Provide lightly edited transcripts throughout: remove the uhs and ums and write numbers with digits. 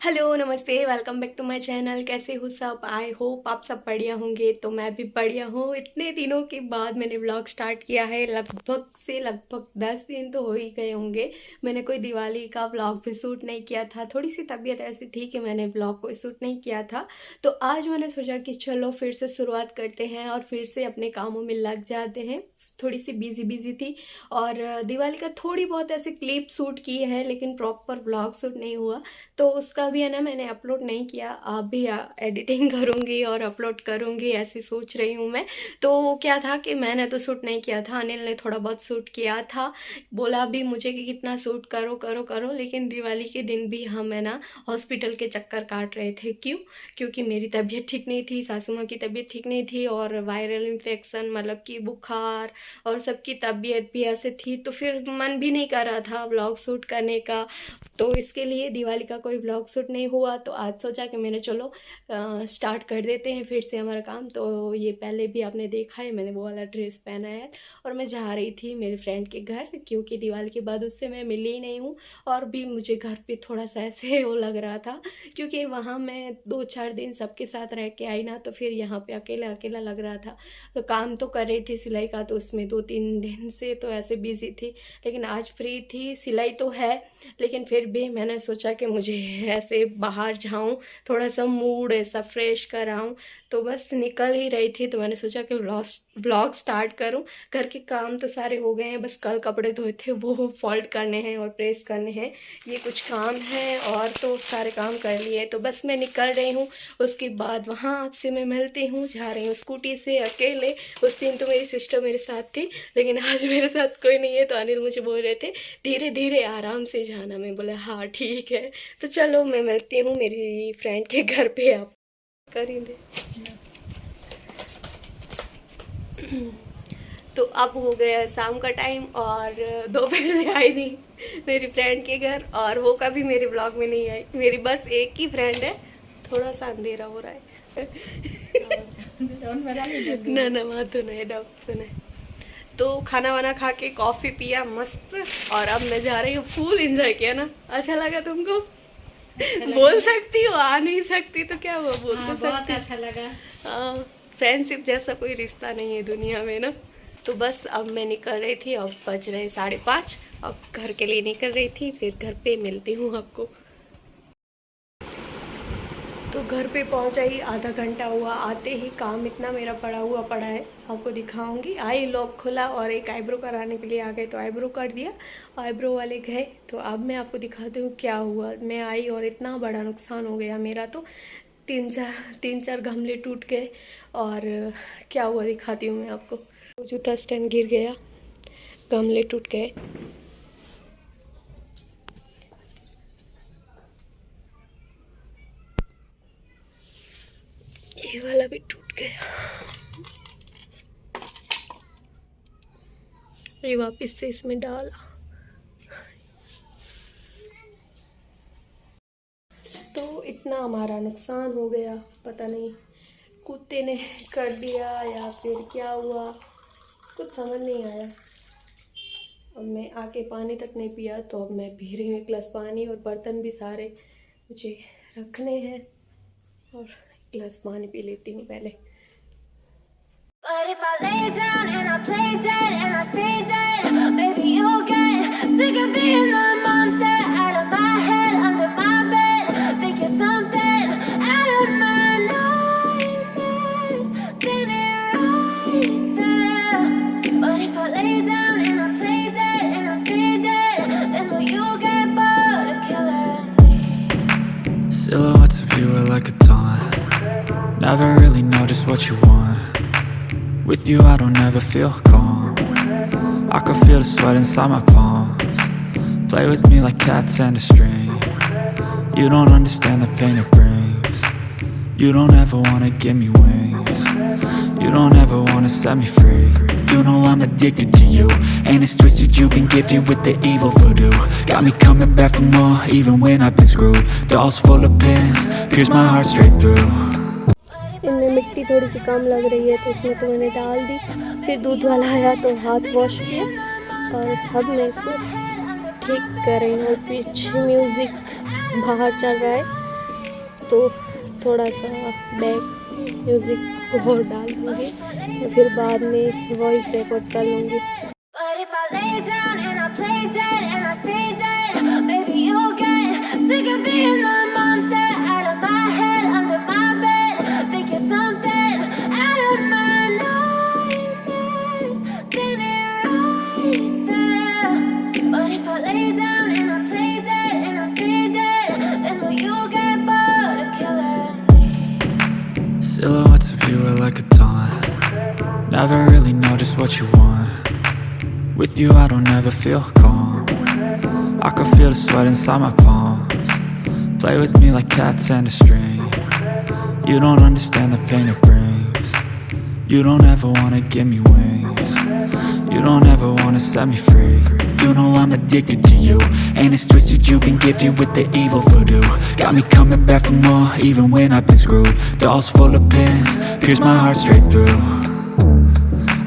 Hello नमस्ते, welcome back to my channel. कैसे हो सब? आई होप आप सब बढ़िया होंगे। तो मैं भी बढ़िया हूँ। इतने दिनों के बाद मैंने व्लॉग स्टार्ट किया है। लगभग 10 दिन तो हो ही गए होंगे। मैंने कोई दिवाली का व्लॉग भी शूट नहीं किया था। थोड़ी सी तबीयत ऐसी थी कि मैंने व्लॉग को शूट नहीं किया था। तो आज मैंने सोचा कि चलो फिर से शुरुआत करते हैं और फिर से अपने कामों में लग जाते हैं। थोड़ी सी बिजी थी और दिवाली का थोड़ी बहुत ऐसे क्लिप शूट की है, लेकिन प्रॉपर व्लॉग शूट नहीं हुआ। तो उसका भी है ना, मैंने अपलोड नहीं किया। आप भी एडिटिंग करूँगी और अपलोड करूँगी ऐसी सोच रही हूँ मैं। तो क्या था कि मैंने तो शूट नहीं किया था, अनिल ने थोड़ा बहुत शूट किया था। बोला भी मुझे कि कितना शूट करो करो करो, लेकिन दिवाली के दिन भी हम है ना हॉस्पिटल के चक्कर काट रहे थे। क्योंकि मेरी तबीयत ठीक नहीं थी, सासू माँ की तबीयत ठीक नहीं थी और वायरल इन्फेक्शन मतलब कि बुखार और सबकी तबीयत भी ऐसे थी। तो फिर मन भी नहीं कर रहा था व्लॉग शूट करने का। तो इसके लिए दिवाली का कोई व्लॉग शूट नहीं हुआ। तो आज सोचा कि मैंने चलो स्टार्ट कर देते हैं फिर से हमारा काम। तो ये पहले भी आपने देखा है, मैंने वो वाला ड्रेस पहना है और मैं जा रही थी मेरे फ्रेंड के घर, क्योंकि दिवाली के बाद उससे मैं मिली ही नहीं हूँ। और भी मुझे घर पे थोड़ा सा ऐसे वो लग रहा था, क्योंकि वहाँ मैं 2-4 दिन सबके साथ रह के आई ना, तो फिर यहाँ पे अकेला अकेला लग रहा था। तो काम तो कर रही थी सिलाई का, तो उसमें 2-3 दिन से तो ऐसे बिजी थी। लेकिन आज फ्री थी। सिलाई तो है, लेकिन फिर भी मैंने सोचा कि मुझे ऐसे बाहर जाऊं, थोड़ा सा मूड ऐसा फ्रेश कराऊं। तो बस निकल ही रही थी, तो मैंने सोचा कि व्लॉग स्टार्ट करूं। घर के काम तो सारे हो गए हैं, बस कल कपड़े धोए थे वो फोल्ड करने हैं और प्रेस करने हैं। ये कुछ काम है और तो सारे काम कर लिए। तो बस मैं निकल रही हूँ। उसके बाद वहाँ आपसे मैं मिलती हूँ। जा रही हूँ स्कूटी से अकेले। उस दिन तो मेरी सिस्टर मेरे साथ थी, लेकिन आज मेरे साथ कोई नहीं है। तो अनिल मुझे बोल रहे थे धीरे धीरे आराम से जाना। मैं बोला हाँ ठीक है। तो चलो मैं मिलती हूँ मेरी फ्रेंड के घर पे। आप करेंगे तो अब हो गया है शाम का टाइम और दोपहर से आई नहीं मेरी फ्रेंड के घर, और वो कभी मेरे ब्लॉग में नहीं आई। मेरी बस एक ही फ्रेंड है। थोड़ा सा अंधेरा हो रहा है ना ना, वहाँ तो नहीं, डाउट तो नहीं। तो खाना वाना खा के कॉफ़ी पिया मस्त, और अब मैं जा रही हूँ। फुल एंजॉय किया ना? अच्छा लगा तुमको? अच्छा बोल सकती हो, आ नहीं सकती तो क्या हुआ, बोल तो सकती। बहुत अच्छा लगा। फ्रेंडशिप जैसा कोई रिश्ता नहीं है दुनिया में ना। तो बस अब मैं निकल रही थी, अब बज रहे 5:30। अब घर के लिए निकल रही थी, फिर घर पे मिलती हूँ आपको। तो घर पे पहुंचा ही आधा घंटा हुआ। आते ही काम इतना मेरा पड़ा है, आपको दिखाऊंगी। आई लॉक खोला और एक आईब्रो कराने के लिए आ गए, तो आईब्रो कर दिया। आईब्रो वाले गए, तो अब मैं आपको दिखाती हूँ क्या हुआ। मैं आई और इतना बड़ा नुकसान हो गया मेरा। तो तीन चार गमले टूट गए। और क्या हुआ दिखाती हूँ मैं आपको। जूता स्टैंड गिर गया, गमले टूट गए। ये वाला भी टूट गया। ये वापस से इसमें डाला। तो इतना हमारा नुकसान हो गया, पता नहीं कुत्ते ने कर दिया या फिर क्या हुआ, कुछ समझ नहीं आया। अब मैं आके पानी तक नहीं पिया, तो अब मैं पी रही हूँ एक गिलास पानी। और बर्तन भी सारे मुझे रखने हैं, और एक गिलास पानी पी लेती हूँ पहले। But if I lay down and I play dead and I stay dead, maybe you'll get sick of being the monster out of my head, under my bed. Think you're something out of my nightmares, standing right there. But if I lay down and I play dead and I stay dead, then will you get bored of killing me? Silhouettes of you are like a taunt. Never really know just what you want. With you I don't ever feel calm. I can feel the sweat inside my palms. Play with me like cats and a string. You don't understand the pain it brings. You don't ever wanna give me wings. You don't ever wanna set me free. You know I'm addicted to you, and it's twisted, you've been gifted with the evil voodoo. Got me coming back for more, even when I've been screwed. Dolls full of pins, pierce my heart straight through. इनमें मिट्टी थोड़ी सी कम लग रही है, तो इसमें तो मैंने डाल दी। फिर दूध वाला आया तो हाथ वॉश किया, और अब मैं इसको ठीक कर रही हूँ। पीछे म्यूज़िक बाहर चल रहा है, तो थोड़ा सा बैक म्यूज़िक को और डाल दूँगी या फिर बाद में वॉइस रिकॉर्ड कर लूँगी। But if I lay down and I play dead and I stay dead, maybe you'll get sick of being the monster out of my head, under my bed. Think you're something out of my nightmares, standing right there. But if I lay down and I play dead and I stay dead, then will you get bored of killing me? Silhouettes of you are like a taunt. Never really know just what you want. With you I don't ever feel calm. I can feel the sweat inside my palms. Play with me like cats and a string. You don't understand the pain it brings. You don't ever wanna give me wings. You don't ever wanna set me free. You know I'm addicted to you, and it's twisted, you've been gifted with the evil voodoo. Got me coming back for more, even when I've been screwed. Dolls full of pins, pierce my heart straight through.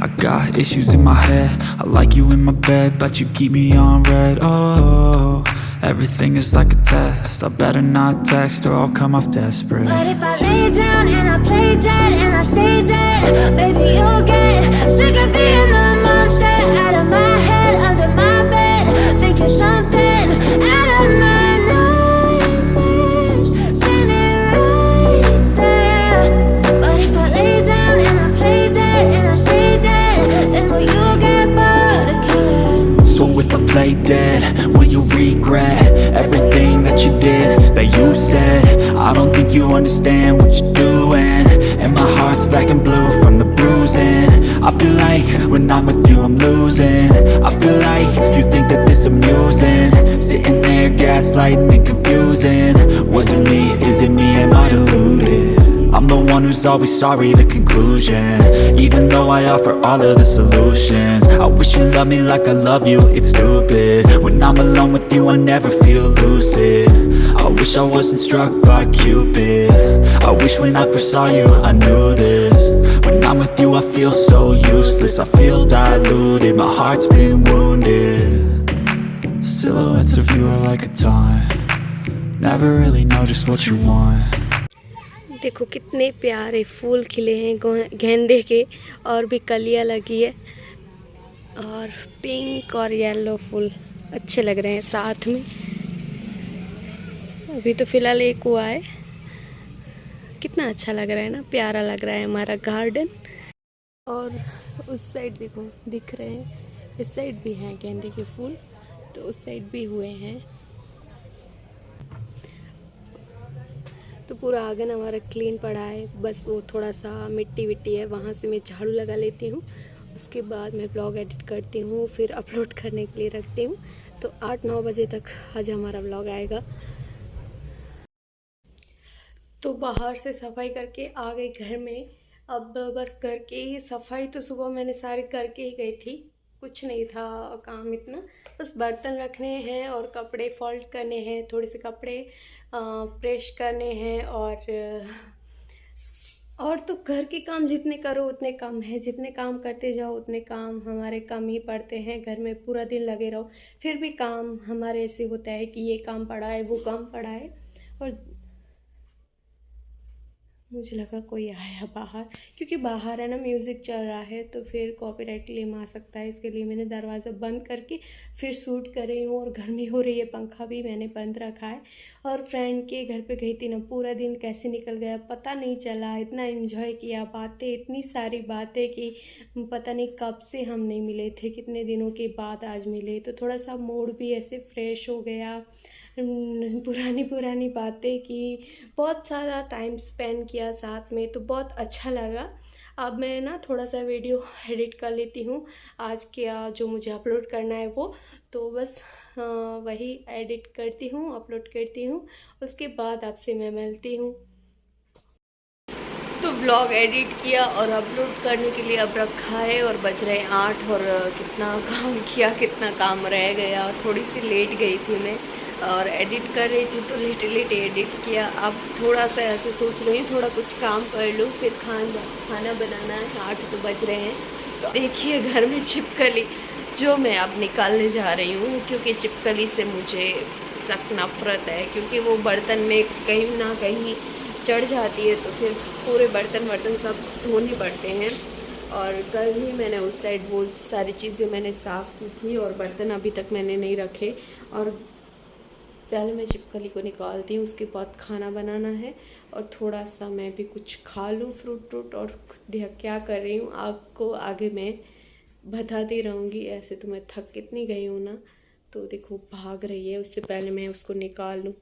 I got issues in my head, I like you in my bed, but you keep me on red. Oh, everything is like a test, I better not text or I'll come off desperate. But if I lay down and I play dead and I stay dead, maybe you'll get sick of being the monster out of my head, under my bed. Think you're something out of my nightmares, standing right there. But if I lay down and I play dead and I stay dead, then will you get bored of killing me? So if I play dead, will you regret everything that you did, that you said? I don't think you understand what you're doing, and my heart's black and blue from the bruising. I feel like when I'm with you I'm losing. I feel like you think that this amusing, sitting there gaslighting and confusing. Was it me? Is it me? Am I deluded? I'm the one who's always sorry, the conclusion, even though I offer all of the solutions. I wish you loved me like I love you, it's stupid. When I'm alone with you I never feel lucid. I wish I wasn't struck by Cupid. I wish when I first saw you I knew this. When I'm with you I feel so useless, I feel diluted, my heart's been wounded. Silhouettes of you are like a taunt. Never really know just what you want. देखो कितने प्यारे फूल खिले हैं गेंदे के, और भी कलियां लगी है, और पिंक और येलो फूल अच्छे लग रहे हैं साथ में। अभी तो फ़िलहाल एक हुआ है, कितना अच्छा लग रहा है ना, प्यारा लग रहा है हमारा गार्डन। और उस साइड देखो दिख रहे हैं, इस साइड भी हैं गेंदे के फूल, तो उस साइड भी हुए हैं। तो पूरा आंगन हमारा क्लीन पड़ा है, बस वो थोड़ा सा मिट्टी विट्टी है, वहाँ से मैं झाड़ू लगा लेती हूँ। उसके बाद मैं ब्लॉग एडिट करती हूँ, फिर अपलोड करने के लिए रखती हूँ। तो 8-9 बजे तक आज हमारा ब्लॉग आएगा। तो बाहर से सफाई करके आ गई घर में। अब बस घर की सफाई तो सुबह मैंने सारी करके ही गई थी, कुछ नहीं था काम इतना, बस बर्तन रखने हैं और कपड़े फोल्ड करने हैं, थोड़े से कपड़े प्रेस करने हैं, और तो घर के काम जितने करो उतने कम है, जितने काम करते जाओ उतने काम हमारे कम ही पड़ते हैं। घर में पूरा दिन लगे रहो फिर भी काम हमारे ऐसे होता है कि ये काम पड़ा है, वो काम पड़ा है। और मुझे लगा कोई आया बाहर, क्योंकि बाहर है ना म्यूज़िक चल रहा है तो फिर कॉपीराइट क्लेम आ सकता है, इसके लिए मैंने दरवाज़ा बंद करके फिर शूट कर रही हूँ। और गर्मी हो रही है, पंखा भी मैंने बंद रखा है। और फ्रेंड के घर पे गई थी ना, पूरा दिन कैसे निकल गया पता नहीं चला, इतना एंजॉय किया, बातें, इतनी सारी बातें की, पता नहीं कब से हम नहीं मिले थे, कितने दिनों के बाद आज मिले, तो थोड़ा सा मूड भी ऐसे फ्रेश हो गया। पुरानी बातें की, बहुत सारा टाइम स्पेंड किया साथ में, तो बहुत अच्छा लगा। अब मैं ना थोड़ा सा वीडियो एडिट कर लेती हूँ आज क्या जो मुझे अपलोड करना है वो, तो बस वही एडिट करती हूँ, अपलोड करती हूँ, उसके बाद आपसे मैं मिलती हूँ। तो व्लॉग एडिट किया और अपलोड करने के लिए अब रखा है, और बज रहे 8, और कितना काम किया, कितना काम रह गया, थोड़ी सी लेट गई थी मैं और एडिट कर रही थी तो लेट एडिट किया। अब थोड़ा सा ऐसे सोच रही हूँ थोड़ा कुछ काम कर लूँ, फिर खाना बनाना है, 8 तो बज रहे हैं। तो देखिए घर में छिपकली जो मैं अब निकालने जा रही हूँ, क्योंकि छिपकली से मुझे सख्त नफ़रत है, क्योंकि वो बर्तन में कहीं ना कहीं चढ़ जाती है तो फिर पूरे बर्तन सब धोने पड़ते हैं। और कल ही मैंने उस साइड वो सारी चीज़ें मैंने साफ़ की थी और बर्तन अभी तक मैंने नहीं रखे। और पहले मैं छिपकली को निकालती हूँ, उसके बाद खाना बनाना है और थोड़ा सा मैं भी कुछ खा लूँ फ्रूट और क्या कर रही हूँ आपको आगे मैं बताती रहूँगी। ऐसे तो मैं थक कितनी गई हूँ ना, तो देखो भाग रही है, उससे पहले मैं उसको निकाल लूँ।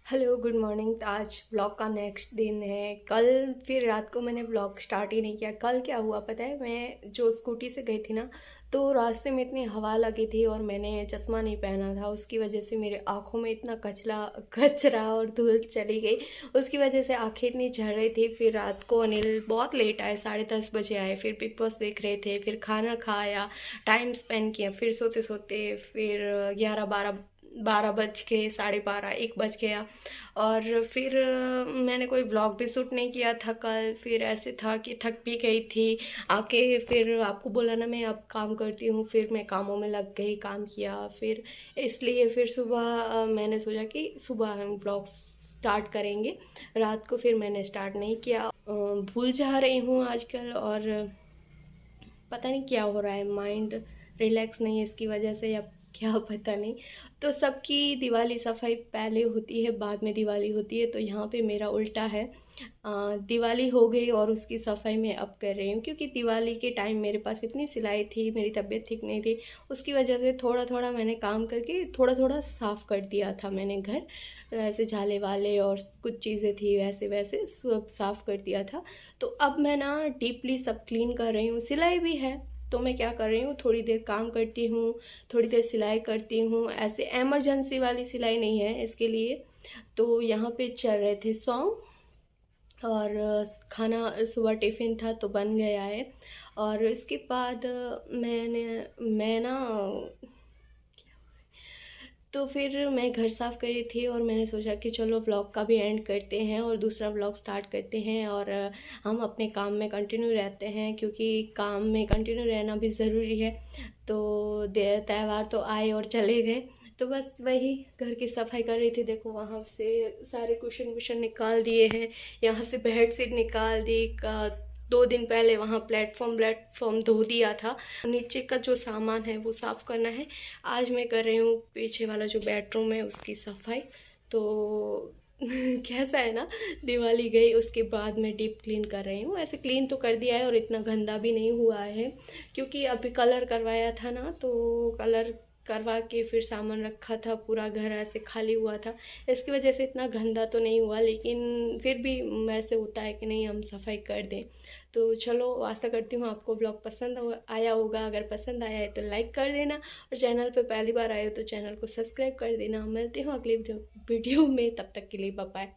Hello good morning. तो आज ब्लॉग का नेक्स्ट दिन है। कल फिर रात को मैंने ब्लॉग स्टार्ट ही नहीं किया। कल क्या हुआ पता है, मैं जो स्कूटी से गई थी ना, तो रास्ते में इतनी हवा लगी थी और मैंने चश्मा नहीं पहना था, उसकी वजह से मेरे आँखों में इतना कचरा और धूल चली गई, उसकी वजह से आँखें इतनी झड़ रही थी। फिर रात को अनिल बहुत लेट आए, 10:30 बजे आए, फिर बिग बॉस देख रहे थे, फिर खाना खाया, टाइम स्पेंड किया, फिर सोते सोते फिर 11 बज के 12:30 1 बज गया। और फिर मैंने कोई व्लॉग भी शूट नहीं किया था कल। फिर ऐसे था कि थक भी गई थी आके, फिर आपको बोला ना मैं अब काम करती हूँ, फिर मैं कामों में लग गई, काम किया, फिर इसलिए फिर सुबह मैंने सोचा कि सुबह हम व्लॉग स्टार्ट करेंगे। रात को फिर मैंने स्टार्ट नहीं किया। भूल जा रही हूँ आजकल और पता नहीं क्या हो रहा है, माइंड रिलैक्स नहीं है इसकी वजह से या क्या पता नहीं। तो सबकी दिवाली सफाई पहले होती है, बाद में दिवाली होती है, तो यहाँ पे मेरा उल्टा है। दिवाली हो गई और उसकी सफाई मैं अब कर रही हूँ, क्योंकि दिवाली के टाइम मेरे पास इतनी सिलाई थी, मेरी तबीयत ठीक नहीं थी, उसकी वजह से थोड़ा थोड़ा मैंने काम करके थोड़ा थोड़ा साफ़ कर दिया था मैंने घर। ऐसे झाले वाले और कुछ चीज़ें थी वैसे वैसे सब साफ़ कर दिया था। तो अब मैं ना डीपली सब क्लीन कर रही हूँ। सिलाई भी है, तो मैं क्या कर रही हूँ, थोड़ी देर काम करती हूँ, थोड़ी देर सिलाई करती हूँ। ऐसे इमरजेंसी वाली सिलाई नहीं है इसके लिए। तो यहाँ पे चल रहे थे सॉन्ग और खाना सुबह टिफ़िन था तो बन गया है। और इसके बाद मैं ना तो फिर मैं घर साफ़ कर रही थी और मैंने सोचा कि चलो व्लॉग का भी एंड करते हैं और दूसरा व्लॉग स्टार्ट करते हैं और हम अपने काम में कंटिन्यू रहते हैं, क्योंकि काम में कंटिन्यू रहना भी ज़रूरी है। तो त्यौहार तो आए और चले गए, तो बस वही घर की सफाई कर रही थी। देखो वहाँ से सारे कुशन वुशन निकाल दिए हैं, यहाँ से बेड शीट निकाल दी, 2 दिन पहले वहाँ प्लेटफॉर्म धो दिया था। नीचे का जो सामान है वो साफ़ करना है। आज मैं कर रही हूँ पीछे वाला जो बेडरूम है उसकी सफाई। तो कैसा है ना, दिवाली गई उसके बाद मैं डीप क्लीन कर रही हूँ। ऐसे क्लीन तो कर दिया है और इतना गंदा भी नहीं हुआ है, क्योंकि अभी कलर करवाया था ना, तो कलर करवा के फिर सामान रखा था, पूरा घर ऐसे खाली हुआ था, इसकी वजह से इतना गंदा तो नहीं हुआ, लेकिन फिर भी ऐसे होता है कि नहीं हम सफाई कर दें। तो चलो, आशा करती हूँ आपको ब्लॉग पसंद आया होगा। अगर पसंद आया है तो लाइक कर देना और चैनल पे पहली बार आए हो तो चैनल को सब्सक्राइब कर देना। मिलती हूँ अगली वीडियो में, तब तक के लिए बाय बाय।